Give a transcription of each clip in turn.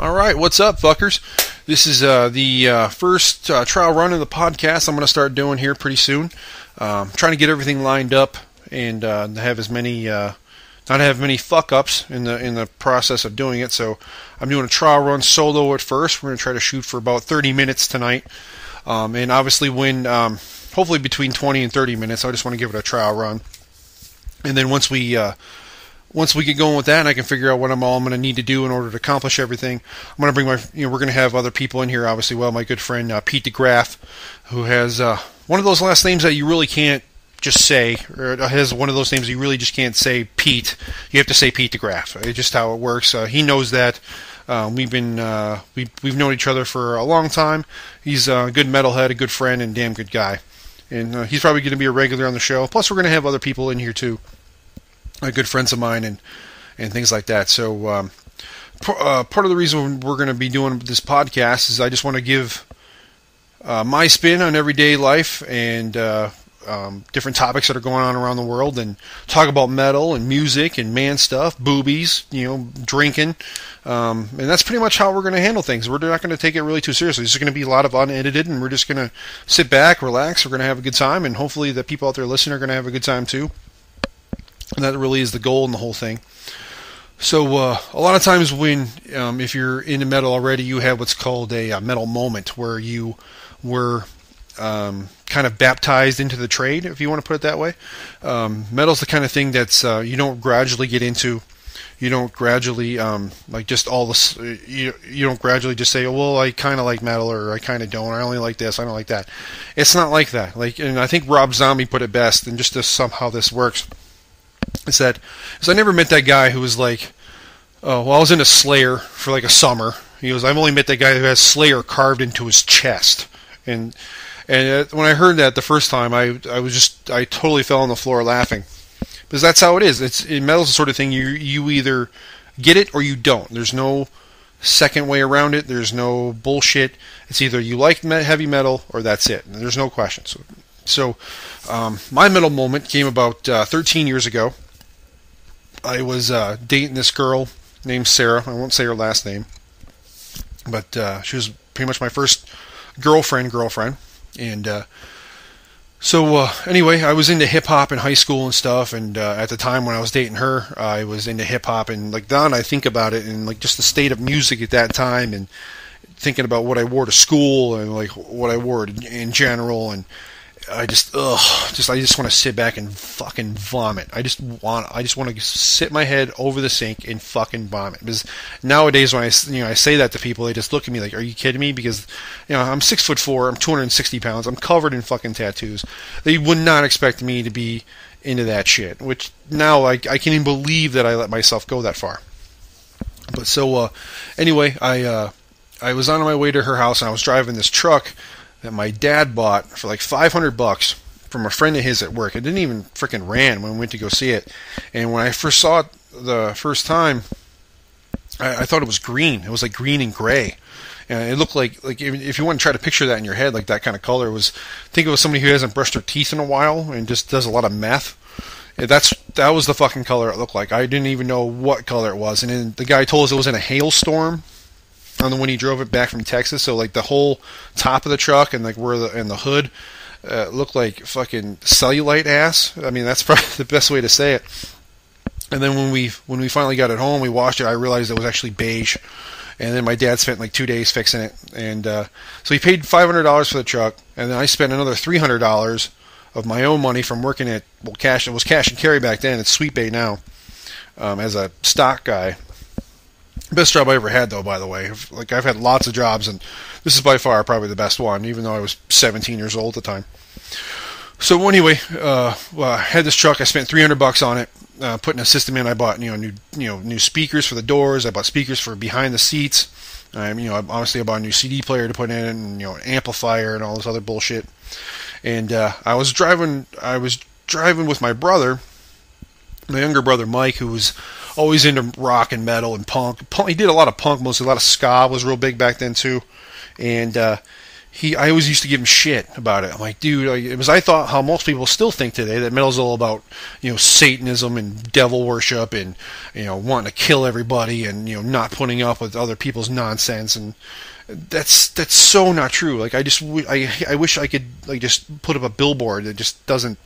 Alright, what's up, fuckers? This is the first trial run of the podcast I'm going to start doing here pretty soon. Trying to get everything lined up and have as many, not have many fuck-ups in the process of doing it. So I'm doing a trial run solo at first. We're going to try to shoot for about 30 minutes tonight. And obviously hopefully between 20 and 30 minutes. I just want to give it a trial run. And then once we get going with that, and I can figure out what I'm going to need to do in order to accomplish everything, I'm going to bring we're going to have other people in here, obviously. Well, my good friend Pete DeGraff, who has one of those last names that you really can't just say, or has one of those names you really just can't say Pete. You have to say Pete DeGraff. It's just how it works. He knows that. We've known each other for a long time. He's a good metalhead, a good friend, and damn good guy. And he's probably going to be a regular on the show. Plus, we're going to have other people in here too. Good friends of mine and things like that. So part of the reason we're going to be doing this podcast is I just want to give my spin on everyday life and different topics that are going on around the world, and talk about metal and music and man stuff, boobies, drinking, and that's pretty much how we're going to handle things. We're not going to take it really too seriously. This is going to be a lot of unedited, and we're just going to sit back, relax. We're going to have a good time, and hopefully the people out there listening are going to have a good time too. And that really is the goal in the whole thing. So a lot of times when, if you're into metal already, you have what's called a metal moment, where you were kind of baptized into the trade, if you want to put it that way. Metal's the kind of thing that's you don't gradually get into. You don't gradually like just all this. You don't gradually just say, oh, well, I kind of like metal, or I kind of don't. I only like this. I don't like that. It's not like that. And I think Rob Zombie put it best. And just to somehow this works. Is I never met that guy who was like, oh, well, I was into Slayer for like a summer. He goes, I've only met that guy who has Slayer carved into his chest. And when I heard that the first time, I totally fell on the floor laughing, because that's how it is. Metal's the sort of thing you either get it or you don't. There's no second way around it. There's no bullshit. It's either you like heavy metal or that's it. And there's no questions. So my metal moment came about 13 years ago. I was dating this girl named Sarah. I won't say her last name, but she was pretty much my first girlfriend. And so anyway, I was into hip-hop in high school and stuff, and at the time when I was dating her, I was into hip-hop, and like now I think about it, and like just the state of music at that time, and thinking about what I wore to school, and like what I wore in general, and I just want to sit back and fucking vomit. I just want to sit my head over the sink and fucking vomit. Because nowadays when I say that to people, they just look at me like, "Are you kidding me?" Because I'm 6'4", I'm 260 pounds, I'm covered in fucking tattoos. They would not expect me to be into that shit. Which now I can't even believe that I let myself go that far. But so anyway, I was on my way to her house, and I was driving this truck that my dad bought for like $500 from a friend of his at work. It didn't even freaking ran when we went to go see it. And when I first saw it the first time, I thought it was green. It was like green and gray. And it looked like if you want to try to picture that in your head, like that kind of color, think it was somebody who hasn't brushed their teeth in a while and just does a lot of meth. That was the fucking color it looked like. I didn't even know what color it was. And then the guy told us it was in a hailstorm on the when he drove it back from Texas. So like the whole top of the truck and like the hood looked like fucking cellulite ass. I mean, that's probably the best way to say it. And then when we finally got it home, we washed it, I realized it was actually beige. And then my dad spent like 2 days fixing it. And so he paid $500 for the truck, and then I spent another $300 of my own money from working at, cash. It was cash and carry back then. It's Sweet Bay now, as a stock guy. Best job I ever had, though, by the way. Like, I've had lots of jobs, and this is by far probably the best one, even though I was 17 years old at the time. So anyway, I had this truck. I spent $300 on it, putting a system in. I bought new speakers for the doors. I bought speakers for behind the seats. Obviously I bought a new CD player to put in, and an amplifier and all this other bullshit. And I was driving with my brother, my younger brother Mike, who was always into rock and metal and punk. He did a lot of punk, mostly a lot of ska was real big back then too. And I always used to give him shit about it. I'm like, dude, it was, I thought how most people still think today, that metal's all about, Satanism and devil worship and, wanting to kill everybody and, not putting up with other people's nonsense. And that's so not true. Like, I wish I could, like, just put up a billboard that just doesn't,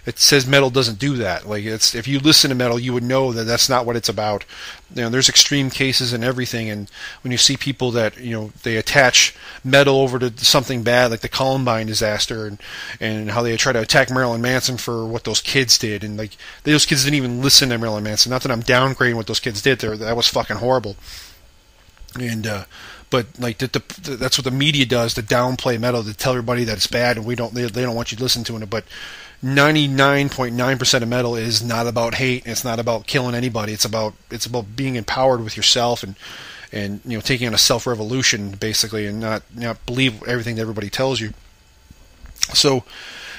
it says metal doesn't do that. Like, it's, if you listen to metal, you would know that that's not what it's about. There's extreme cases and everything, and when you see people that, they attach metal over to something bad, like the Columbine disaster, and how they try to attack Marilyn Manson for what those kids did, and like, those kids didn't even listen to Marilyn Manson. Not that I'm downgrading what those kids did there, that was fucking horrible. And but like that's what the media does, to downplay metal, to tell everybody that it's bad, and they don't want you to listen to it. But 99.9% of metal is not about hate. It's not about killing anybody. It's about being empowered with yourself and taking on a self-revolution, basically, and not believe everything that everybody tells you. So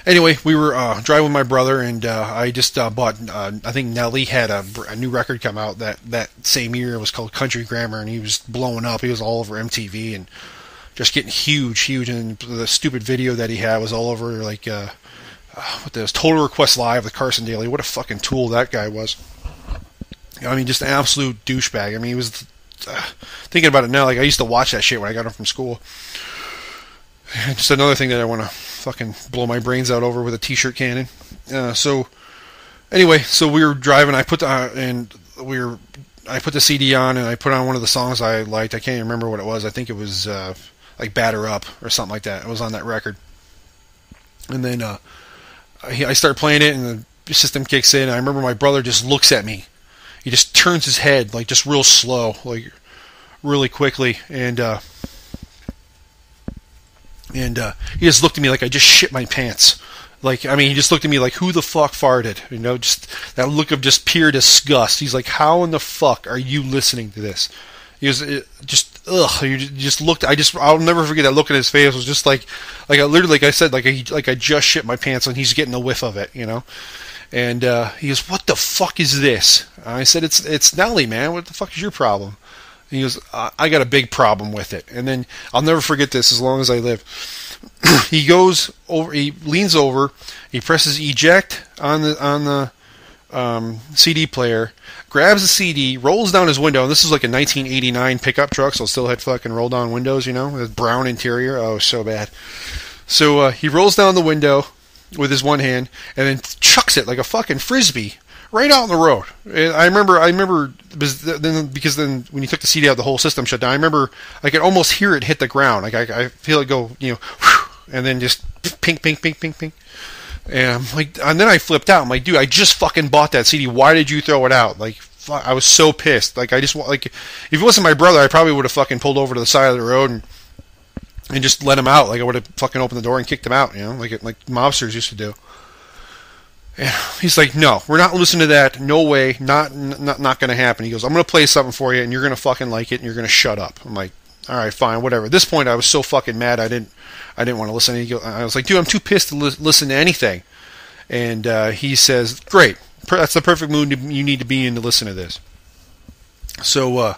anyway, we were driving with my brother, and I just bought, I think Nelly had a new record come out that same year. It was called Country Grammar, and he was blowing up. He was all over MTV and just getting huge, and the stupid video that he had was all over, like, what this Total Request Live with Carson Daly. What a fucking tool that guy was. I mean, just an absolute douchebag. I mean, he was, thinking about it now, like, I used to watch that shit when I got home from school. Just another thing that I want to fucking blow my brains out over with a t-shirt cannon. So anyway, so we were driving. I put the CD on, and I put on one of the songs I liked. I can't even remember what it was. I think it was like "Batter Up" or something like that. It was on that record. And then I start playing it, and the system kicks in. I remember my brother just looks at me. He just turns his head, like, just real slow, like really quickly, and he just looked at me like I just shit my pants. Like, I mean, he just looked at me like, who the fuck farted? Just that look of just pure disgust. He's like, how in the fuck are you listening to this? He was just, ugh. You just looked. I'll never forget that look at his face. It was just like I literally, like I said, like I just shit my pants, and he's getting a whiff of it, And he goes, "What the fuck is this?" I said, "It's Nelly, man. What the fuck is your problem?" And he goes, "I got a big problem with it." And then I'll never forget this as long as I live. He goes over, he leans over, he presses eject on the CD player, grabs the CD, rolls down his window, and this is like a 1989 pickup truck, so it still had fucking roll down windows, with brown interior. Oh, so bad. So he rolls down the window with his one hand, and then chucks it like a fucking frisbee right out on the road. And I remember because then when you took the CD out, the whole system shut down. I remember I could almost hear it hit the ground. Like I feel it go, whew, and then just pink, pink, pink, pink, pink. And I'm like, and then I flipped out. I'm like, dude, I just fucking bought that CD. Why did you throw it out? Like, I was so pissed. Like, if it wasn't my brother, I probably would have fucking pulled over to the side of the road and just let him out. Like, I would have fucking opened the door and kicked him out, like mobsters used to do. And he's like, no, we're not listening to that. No way. Not going to happen. He goes, I'm going to play something for you, and you're going to fucking like it, and you're going to shut up. I'm like, all right, fine, whatever. At this point, I was so fucking mad, I didn't want to listen. I was like, dude, I'm too pissed to listen to anything. And he says, great. That's the perfect mood you need to be in to listen to this. So,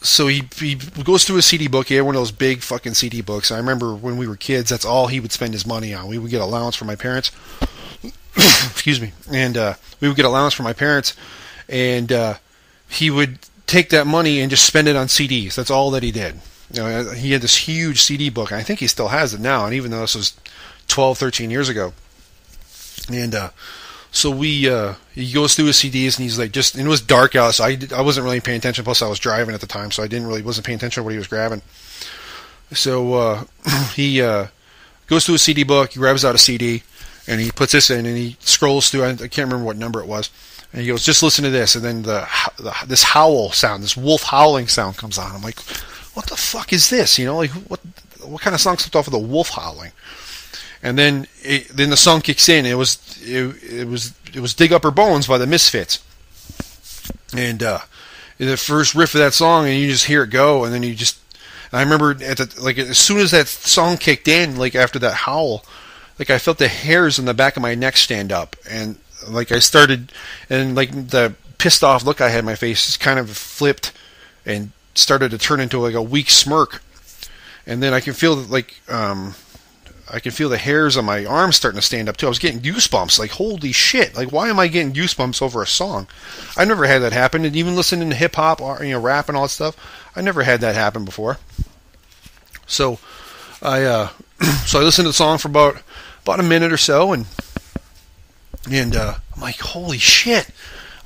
so he goes through a CD book. He had one of those big fucking CD books. I remember when we were kids, that's all he would spend his money on. We would get allowance from my parents. Excuse me. And we would get allowance from my parents, and he would take that money and just spend it on CDs. That's all that he did. He had this huge CD book. And I think he still has it now, and even though this was 12, 13 years ago. And so he goes through his CDs, and he's like, and it was dark out, so I wasn't really paying attention. Plus, I was driving at the time, so I wasn't paying attention to what he was grabbing. So he goes through his CD book, he grabs out a CD, and he puts this in, and he scrolls through. I can't remember what number it was. And he goes, just listen to this. And then this howl sound, this wolf howling sound comes on. I'm like, what the fuck is this? Like what kind of song slipped off with a wolf howling? And then the song kicks in. It was Dig Up Her Bones by the Misfits. And the first riff of that song, and you just hear it go, and then I remember as soon as that song kicked in, like after that howl, like I felt the hairs on the back of my neck stand up, and like I started, and like the pissed off look I had in my face just kind of flipped and started to turn into like a weak smirk. and then I can feel I can feel the hairs on my arms starting to stand up too. I was getting goosebumps. Like, holy shit! Like, why am I getting goosebumps over a song? I never had that happen. And even listening to hip hop or rap and all that stuff, I never had that happen before. So I listened to the song for about a minute or so, and I'm like, holy shit!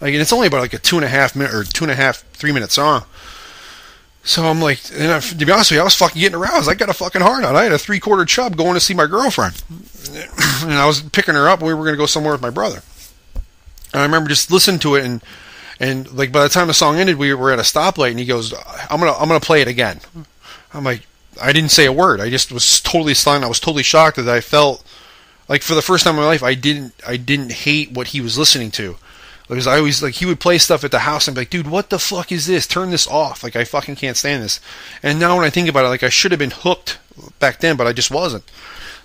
Like, and it's only about like a 2.5 minute or 3 minute song. So I'm like, and to be honest with you, I was fucking getting aroused. I got a fucking hard on. I had a 3/4 chub going to see my girlfriend. And I was picking her up, and we were going to go somewhere with my brother. And I remember just listening to it, and like by the time the song ended, we were at a stoplight, and he goes, I'm gonna play it again. I'm like, I didn't say a word. I just was totally stunned. I was totally shocked that I felt like for the first time in my life, I didn't hate what he was listening to. Because I always, like, he would play stuff at the house and be like, dude, what the fuck is this? Turn this off. Like, I fucking can't stand this. And now when I think about it, like, I should have been hooked back then, but I just wasn't.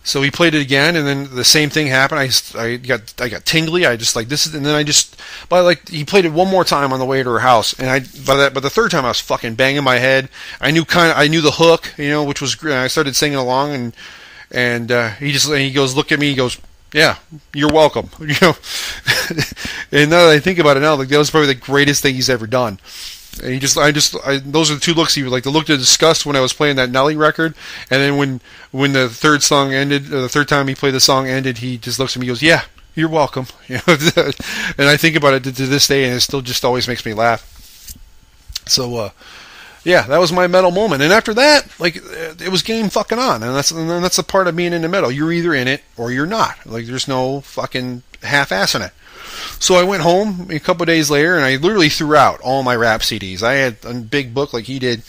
So he played it again, and then the same thing happened. I got tingly. I just, like, this is, and then he played it one more time on the way to her house, and by the third time I was fucking banging my head. I knew the hook, which was great. I started singing along, and he goes, look at me, he goes, yeah, you're welcome. And now that I think about it now, like, that was probably the greatest thing he's ever done. And those are the two looks he would like. The look of disgust when I was playing that Nelly record, and then when the third song ended, or the third time he played the song ended, he just looks at me and goes, yeah, you're welcome. And I think about it to this day, and it still just always makes me laugh. So, yeah, that was my metal moment. And after that, like, it was game fucking on. And that's the part of being into metal. You're either in it or you're not. Like, there's no fucking half-assing it. So I went home a couple of days later, and I literally threw out all my rap CDs. I had a big book like he did,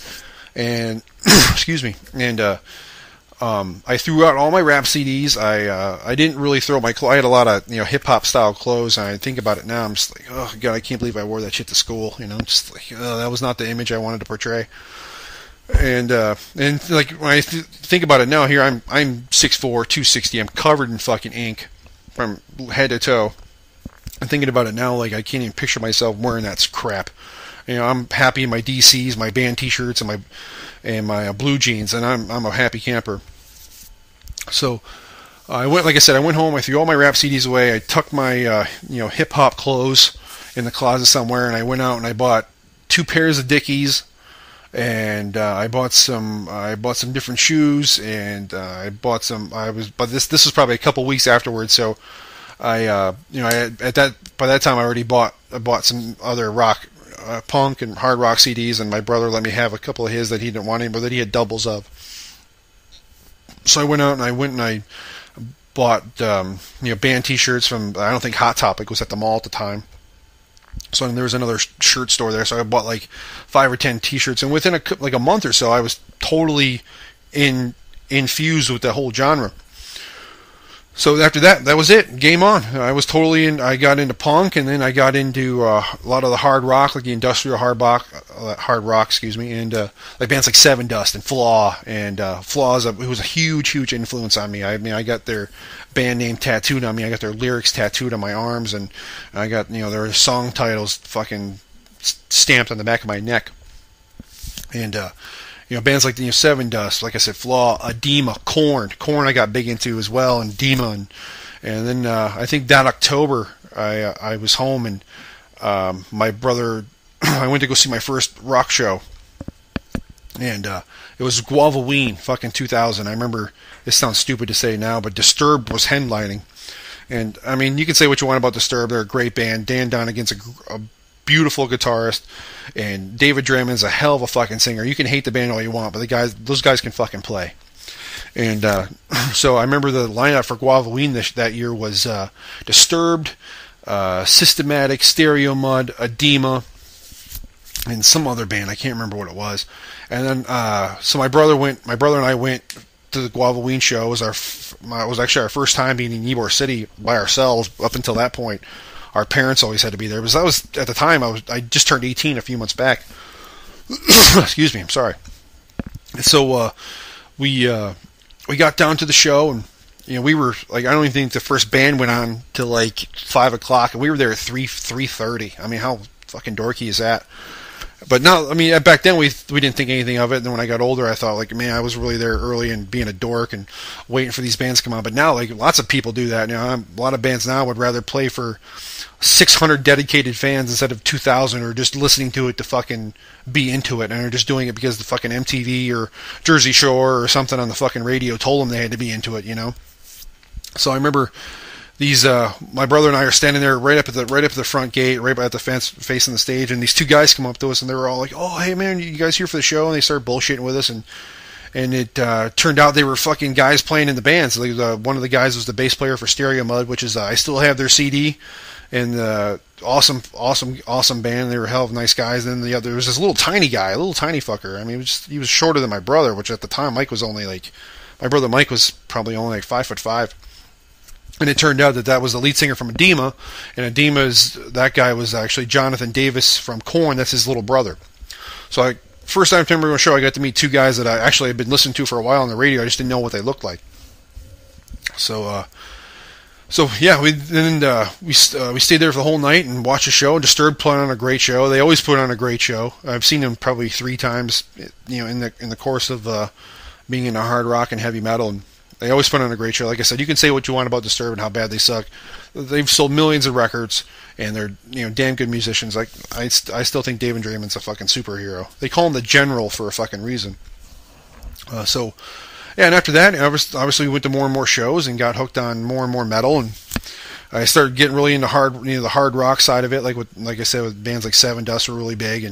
and excuse me, and I threw out all my rap CDs. I didn't really throw my clothes. I had a lot of hip hop style clothes, and I think about it now, I'm just like, oh god, I can't believe I wore that shit to school. Just like, that was not the image I wanted to portray. And like when I think about it now, here I'm 6'4", 260. I'm covered in fucking ink from head to toe. I'm thinking about it now, like I can't even picture myself wearing that crap. I'm happy in my DCs, my band T-shirts, and my blue jeans, and I'm a happy camper. So I went home. I threw all my rap CDs away. I tucked my hip hop clothes in the closet somewhere, and I went out and I bought 2 pairs of Dickies, and I bought some different shoes, and I bought some. But this was probably a couple weeks afterwards, so. By that time I already bought some other rock, punk and hard rock CDs, and my brother let me have a couple of his that he didn't want anymore, that he had doubles of. So I went out and I bought band T-shirts from, I don't think Hot Topic was at the mall at the time. So there was another shirt store there, so I bought like 5 or 10 T-shirts, and within a month or so I was totally infused with the whole genre. So after that was it. Game on. I was totally in. I got into punk, and then I got into a lot of the hard rock, like the industrial hard rock, and like bands like Seven Dust and Flaw. And Flaw was a huge influence on me. I mean, I got their band name tattooed on me. I got their lyrics tattooed on my arms, and I got their song titles fucking stamped on the back of my neck. And bands like Seven Dust, like I said, Flaw, Edema, Korn I got big into as well, and Edema, and then I think that October I was home, and my brother, I went to go see my first rock show, and it was Guavaween, fucking 2000. I remember, this sounds stupid to say now, but Disturbed was headlining, and I mean, you can say what you want about Disturbed, they're a great band. Dan Donegan's a beautiful guitarist, and David Draymond's a hell of a fucking singer. You can hate the band all you want, but those guys can fucking play. And so I remember the lineup for Guavaween that year was Disturbed, Systematic, Stereo Mud, Edema, and some other band. I can't remember what it was. And then so my brother and I went to the Guavaween show. It was actually our first time being in Ybor City by ourselves. Up until that point, our parents always had to be there. Because at the time I just turned 18 a few months back. Excuse me, I'm sorry. So we got down to the show, and we were like, I don't even think the first band went on till like 5 o'clock, and we were there at 3:30. I mean, how fucking dorky is that? But now, I mean, back then we didn't think anything of it. And then when I got older, I thought, like, man, I was really there early and being a dork and waiting for these bands to come on. But now, like, lots of people do that. A lot of bands now would rather play for 600 dedicated fans instead of 2,000, or just listening to it to fucking be into it, and are just doing it because the fucking MTV or Jersey Shore or something on the fucking radio told them they had to be into it, So I remember these my brother and I are standing there right up at the front gate, right at the fence facing the stage, and these two guys come up to us and they were all like, "Oh, hey man, you guys here for the show?" And they started bullshitting with us, and it turned out they were fucking guys playing in the bands. Like, one of the guys was the bass player for Stereo Mud, which is I still have their CD, and awesome band. They were a hell of nice guys. And then there was this little tiny guy, a little tiny fucker. I mean, he was shorter than my brother, which at the time my brother Mike was probably only like 5'5". And it turned out that was the lead singer from Edema, and that guy was actually Jonathan Davis from Korn. That's his little brother. So first time I remember a show, I got to meet two guys that I actually had been listening to for a while on the radio. I just didn't know what they looked like. So yeah, we stayed there for the whole night and watched the show. Disturbed put on a great show. They always put on a great show. I've seen them probably 3 times, in the course of being into hard rock and heavy metal. And they always put on a great show. Like I said, you can say what you want about Disturbed and how bad they suck. They've sold millions of records, and they're damn good musicians. Like I still think David Draymond's a fucking superhero. They call him the General for a fucking reason. Yeah, and after that, obviously we went to more and more shows and got hooked on more and more metal, and I started getting really into the hard rock side of it. Like I said, with bands like Seven Dust were really big,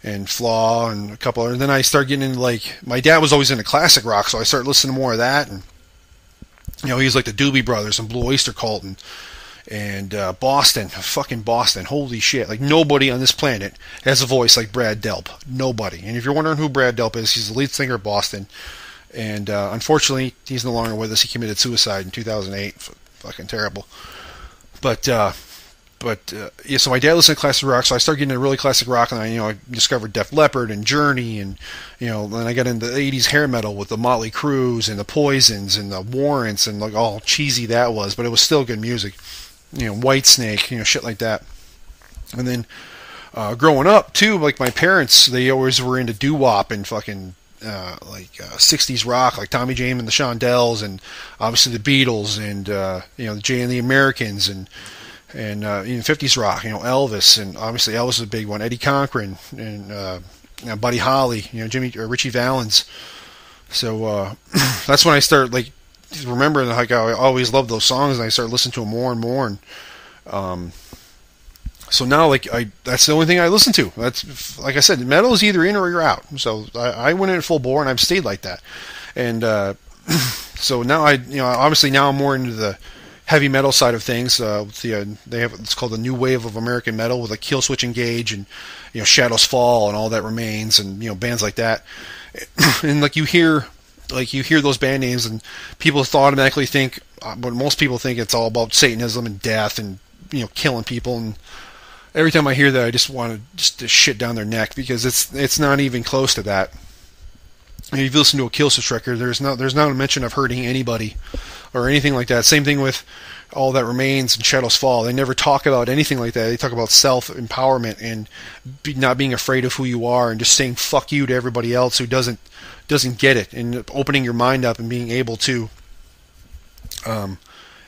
and Flaw and a couple others. And then I started getting into, my dad was always into classic rock, so I started listening to more of that. And he was like the Doobie Brothers and Blue Oyster Cult and Boston, fucking Boston. Holy shit! Like, nobody on this planet has a voice like Brad Delp. Nobody. And if you're wondering who Brad Delp is, he's the lead singer of Boston. And unfortunately, he's no longer with us. He committed suicide in 2008. Fucking terrible. But yeah. So my dad listened to classic rock, so I started getting into really classic rock, and I discovered Def Leppard and Journey, and then I got into the 80s hair metal with the Motley Crues and the Poisons and the Warrants, and like all cheesy that was, but it was still good music. Whitesnake, shit like that. And then growing up too, like my parents, they always were into doo-wop and fucking 60s rock, like Tommy James and the Shondells, and obviously the Beatles, and the Jay and the Americans, and even 50s rock, Elvis, and obviously Elvis was a big one, Eddie Cochran, and Buddy Holly, Richie Valens. So that's when I started remembering I always loved those songs, and I started listening to them more and more, and so now that's the only thing I listen to. That's, like I said, metal is either in or you're out. So I went in full bore, and I've stayed like that. And so now obviously now I'm more into the heavy metal side of things. They have it's called the New Wave of American Metal, with Killswitch Engage and Shadows Fall and All That Remains, and bands like that. And you hear those band names, and people automatically think, but most people think it's all about Satanism and death and killing people. And every time I hear that, I just want to shit down their neck, because it's not even close to that. If you listen to a Killswitch record, there's not a mention of hurting anybody or anything like that. Same thing with All That Remains and Shadows Fall. They never talk about anything like that. They talk about self-empowerment and not being afraid of who you are, and just saying fuck you to everybody else who doesn't get it, and opening your mind up and being able to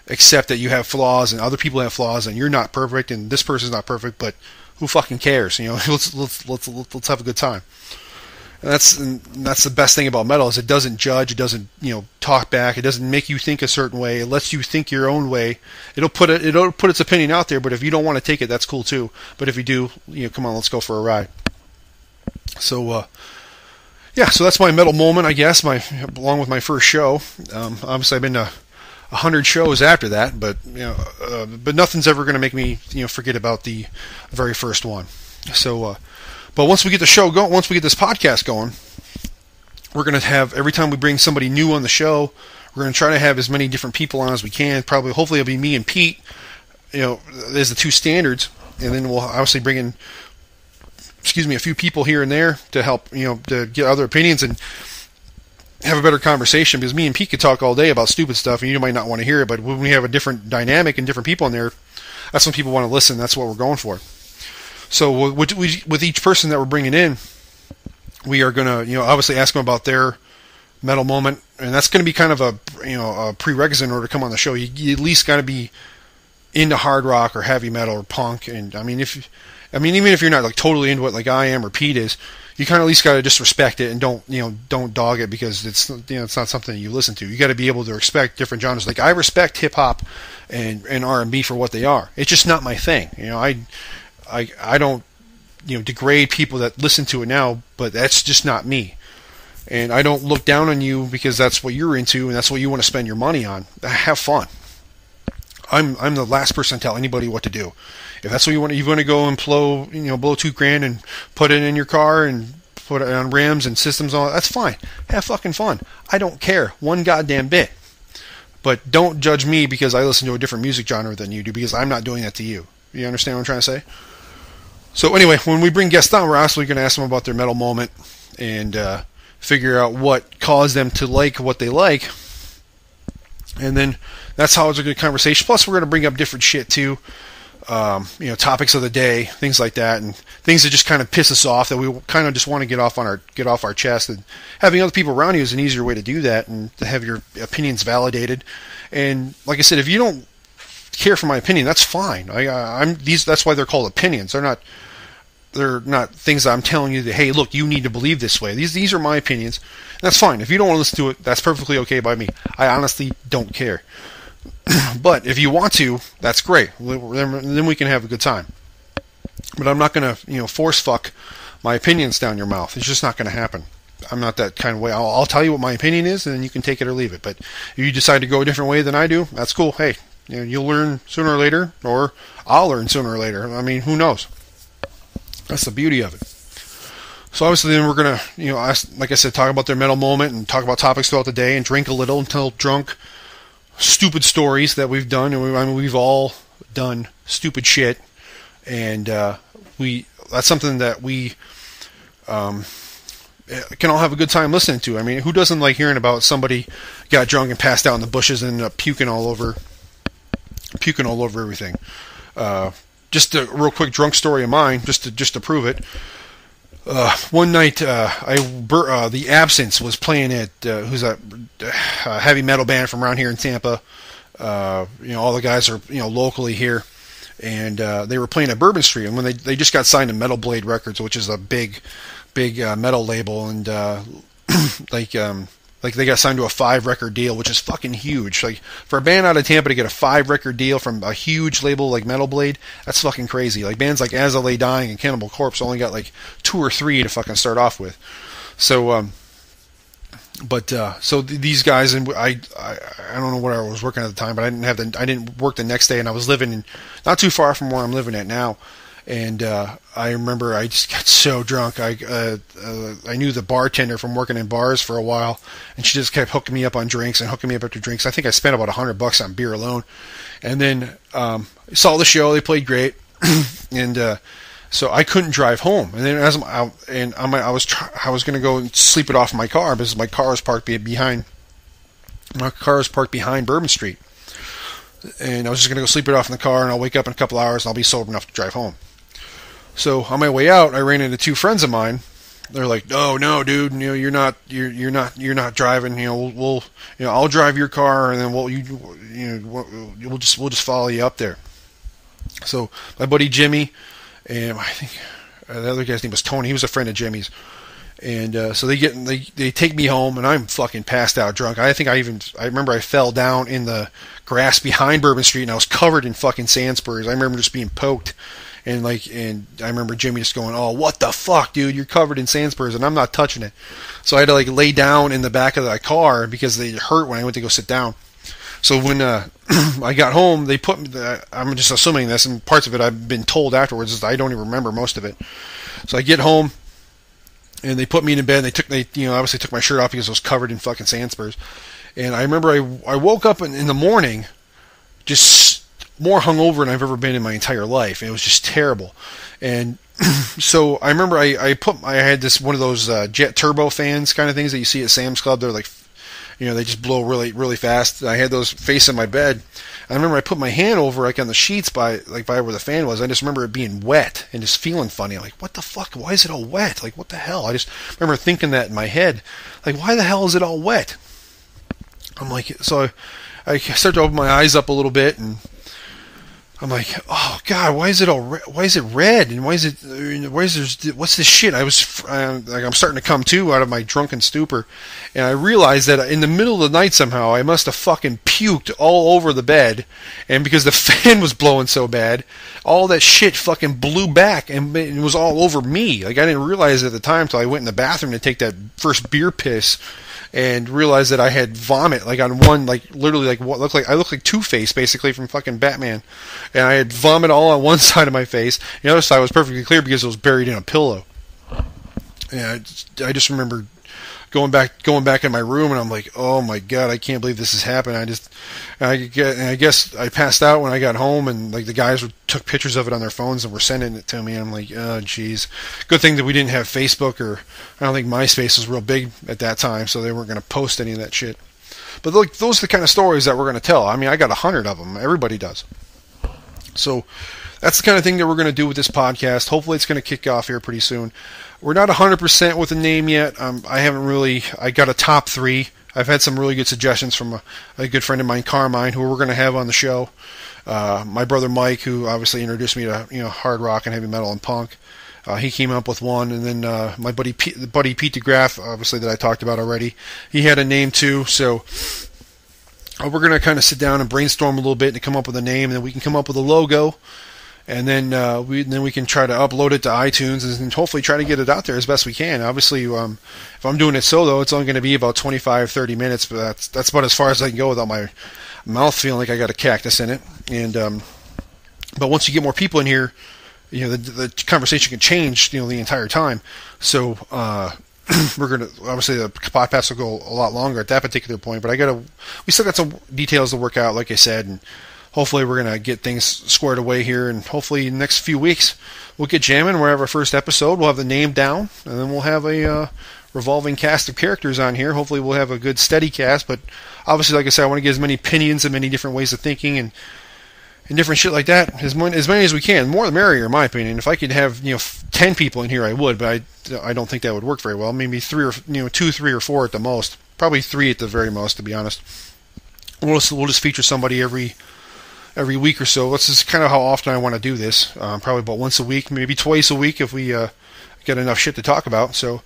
accept that you have flaws and other people have flaws, and you're not perfect and this person's not perfect, but who fucking cares? Let's have a good time. And that's the best thing about metal, is it doesn't judge, it doesn't talk back, it doesn't make you think a certain way, it lets you think your own way. It'll put its opinion out there, but if you don't want to take it, that's cool too. But if you do, come on, let's go for a ride. So yeah, so that's my metal moment, I guess, along with my first show. Obviously I've been to 100 shows after that, but but nothing's ever going to make me forget about the very first one. So but once we get the show going, once we get this podcast going, we're going to have, every time we bring somebody new on the show, we're going to try to have as many different people on as we can. Hopefully it'll be me and Pete, there's the two standards, and then we'll obviously bring in a few people here and there to help, to get other opinions and have a better conversation, because me and Pete could talk all day about stupid stuff and you might not want to hear it, but when we have a different dynamic and different people in there, that's when people want to listen. That's what we're going for. So with each person that we're bringing in, we are going to, obviously ask them about their metal moment, and that's going to be kind of a prerequisite in order to come on the show. You at least got to be into hard rock or heavy metal or punk, and even if you're not like totally into it like I am or Pete is, you kind of at least got to just respect it and don't dog it because it's it's not something you listen to. You got to be able to respect different genres. Like I respect hip hop and R&B for what they are. It's just not my thing. I don't degrade people that listen to it now, but that's just not me. And I don't look down on you because that's what you're into and that's what you want to spend your money on. Have fun. I'm the last person to tell anybody what to do. If that's what you want to go and blow $2,000 and put it in your car and put it on rims and systems on. That's fine. Have fucking fun. I don't care one goddamn bit. But don't judge me because I listen to a different music genre than you do because I'm not doing that to you. You understand what I'm trying to say? So anyway, when we bring guests on, we're actually going to ask them about their metal moment and figure out what caused them to like what they like. And then that's how it's a good conversation. Plus, we're going to bring up different shit too. Topics of the day, things like that, and things that just kind of piss us off that we kind of just want to get off our chest. And having other people around you is an easier way to do that and to have your opinions validated. And like I said, if you don't care for my opinion, that's fine. That's why they're called opinions. They're not things that I'm telling you that, hey, look, you need to believe this way. These are my opinions. That's fine. If you don't want to listen to it, that's perfectly okay by me. I honestly don't care. But if you want to, that's great. Then we can have a good time. But I'm not going to, force fuck my opinions down your mouth. It's just not going to happen. I'm not that kind of way. I'll tell you what my opinion is, and then you can take it or leave it. But if you decide to go a different way than I do, that's cool. Hey, you'll learn sooner or later, or I'll learn sooner or later. I mean, who knows? That's the beauty of it. So obviously then we're going to, like I said, talk about their metal moment and talk about topics throughout the day and drink a little until drunk. Stupid stories that we've done, and we've all done stupid shit, and that's something that we can all have a good time listening to. I mean, who doesn't like hearing about somebody got drunk and passed out in the bushes and ended up puking all over everything? Just a real quick drunk story of mine, just to prove it. One night, the Absence was playing at who's a heavy metal band from around here in Tampa. All the guys are locally here, and they were playing at Bourbon Street. And when they just got signed to Metal Blade Records, which is a big metal label, and like they got signed to a 5-record deal, which is fucking huge. Like for a band out of Tampa to get a 5-record deal from a huge label like Metal Blade, that's fucking crazy. Like bands like As I Lay Dying and Cannibal Corpse only got like 2 or 3 to fucking start off with. So, so these guys, and I don't know where I was working at the time, but I didn't work the next day, and I was living not too far from where I'm living at now. And I remember I just got so drunk. I knew the bartender from working in bars for a while, and she just kept hooking me up on drinks and hooking me up after drinks. I think I spent about $100 on beer alone. And then saw the show. They played great, and so I couldn't drive home. And then I was going to go and sleep it off in my car because my car was parked behind Bourbon Street. And I was just going to go sleep it off in the car, and I'll wake up in a couple hours, and I'll be sober enough to drive home. So on my way out, I ran into 2 friends of mine. They're like, "Oh no, dude, you're not driving. I'll drive your car, and then we'll just follow you up there." So my buddy Jimmy, and I think the other guy's name was Tony. He was a friend of Jimmy's. And so they take me home, and I'm fucking passed out drunk. I remember I fell down in the grass behind Bourbon Street, and I was covered in fucking sand spurs. I remember just being poked, and I remember Jimmy just going, "Oh, what the fuck, dude? You're covered in sand spurs," and I'm not touching it. So I had to lay down in the back of the car because they hurt when I went to go sit down. So when I got home, they put me. I'm just assuming this, and parts of it I've been told afterwards. I don't even remember most of it. So I get home. And they put me in bed. And they obviously took my shirt off because I was covered in fucking sand spurs. And I remember I woke up in the morning, just more hungover than I've ever been in my entire life. And it was just terrible. And so I remember I had one of those jet turbo fans kind of things that you see at Sam's Club. They're like, They just blow really, really fast. I had those facing my bed. I remember I put my hand over like on the sheets by where the fan was. I just remember it being wet and just feeling funny. Like, what the fuck? Why is it all wet? Like, what the hell? I just remember thinking that in my head. Like, why the hell is it all wet? I'm like, so I start to open my eyes up a little bit, and I'm like, oh God, why is it red? And what's this shit? I'm starting to come to out of my drunken stupor, and I realized that in the middle of the night somehow I must have fucking puked all over the bed, and because the fan was blowing so bad, all that shit fucking blew back, and it was all over me. Like, I didn't realize it at the time till I went in the bathroom to take that first beer piss, and realized that I had vomit, like on one, like literally, like what I looked like Two-Face basically from fucking Batman, and I had vomit all on one side of my face. The other side was perfectly clear because it was buried in a pillow. And I just remember going back in my room, and I'm like, oh my God, I can't believe this has happened. I guess I passed out when I got home, and like the guys took pictures of it on their phones and were sending it to me. And I'm like, oh jeez, good thing that we didn't have Facebook, or I don't think MySpace was real big at that time, so they weren't going to post any of that shit. But look, those are the kind of stories that we're going to tell. I mean, I got 100 of them. Everybody does. So that's the kind of thing that we're going to do with this podcast. Hopefully it's going to kick off here pretty soon. We're not 100% with the name yet. I got a top 3. I've had some really good suggestions from a good friend of mine, Carmine, who we're going to have on the show. My brother Mike, who obviously introduced me to hard rock and heavy metal and punk. He came up with one, and then my buddy Pete DeGraff, obviously that I talked about already, he had a name too. So we're going to kind of sit down and brainstorm a little bit and come up with a name, and then we can come up with a logo. And then we can try to upload it to iTunes and hopefully try to get it out there as best we can. Obviously, if I'm doing it solo, it's only going to be about 25, 30 minutes, but that's about as far as I can go without my mouth feeling like I got a cactus in it. And but once you get more people in here, the conversation can change, the entire time. So we're gonna, obviously the podcast will go a lot longer at that particular point. But we still got some details to work out, like I said, and hopefully we're going to get things squared away here, and hopefully in the next few weeks we'll get jamming. We'll have our first episode. We'll have the name down, and then we'll have a revolving cast of characters on here. Hopefully we'll have a good steady cast, but obviously, like I said, I want to get as many opinions and many different ways of thinking and different shit like that, as many as we can. The more the merrier, in my opinion. If I could have 10 people in here, I would, but I don't think that would work very well. Maybe 3 or 2, 3 or 4 at the most. Probably 3 at the very most, to be honest. We'll just feature somebody every week or so. This is kind of how often I want to do this. Probably about once a week, maybe twice a week if we get enough shit to talk about. So,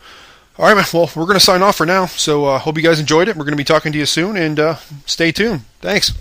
all right, man. Well, we're going to sign off for now. So, hope you guys enjoyed it. We're going to be talking to you soon, and stay tuned. Thanks.